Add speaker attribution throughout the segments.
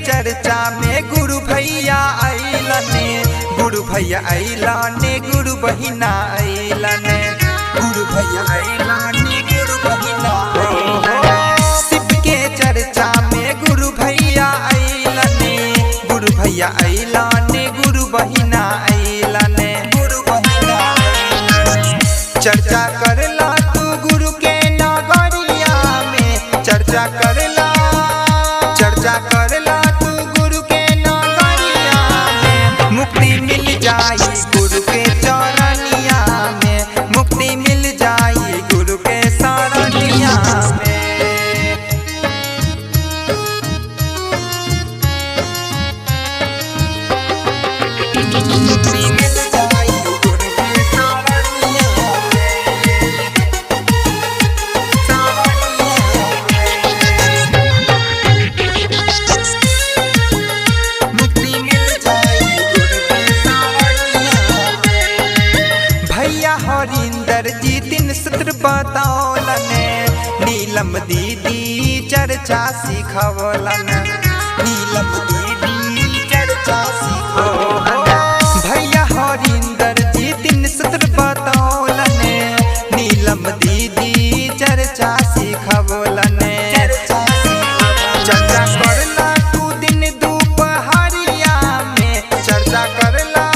Speaker 1: चर्चा में गुरु भैया अइलने, गुरु भैया अइलने, गुरु बहिना अइलने, गुरु भैया अइलने, गुरु बहिना अइलने। शिव के चर्चा में गुरु भैया अइलने, गुरु भैया अइलने, गुरु बहिना अइलने, गुरु बहिना अइलने। चर्चा करला तू गुरु के नगरिया में, चर्चा करला, चर्चा करला तू गुरु के नगरिया में। मुक्ति मिल जाई गुरु के चरनिया में, मुक्ति मिल जाई गुरु के शरणिया में। मुक्ति मिल जाई गुरु के शरणिया हरिंदर जी 3 सूत्र बतौलने, नीलम दीदी चर्चा सिखवलन, नीलम दीदी चर्चा सिखवलन। भैया हरिंदर जी 3 सूत्र बतौलने, नीलम दीदी चर्चा सिखवलन। चर्चा करला तू दिन दोपहरिया में, चर्चा करला,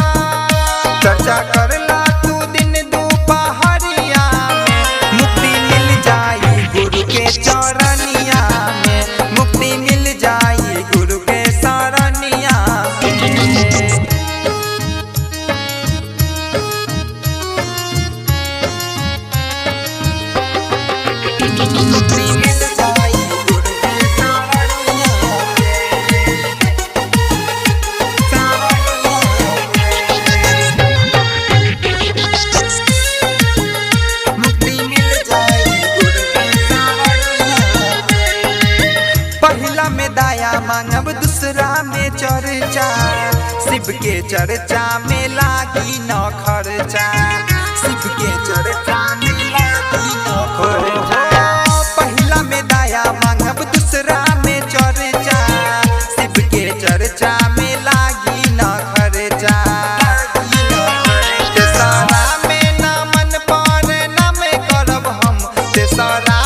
Speaker 1: चर्चा करला चरनिया में। मुक्ति मिल जाई गुरु के शरणिया में। मुक्ति मिल जाई गुरु के शरणिया में। मुक्ति मिल जाई गुरु पहिला में दया मांगब, दूसरा में चर्चा, शिव के चर्चा में लागी न खर्चा, शिव के चर्चा में लागी न खर्चा। पहिला में दया मांगब, दूसरा में चर्चा, शिव के चर्चा में लागी न खर्चा। तेसरा में नमन पर नम करब हम, तेसरा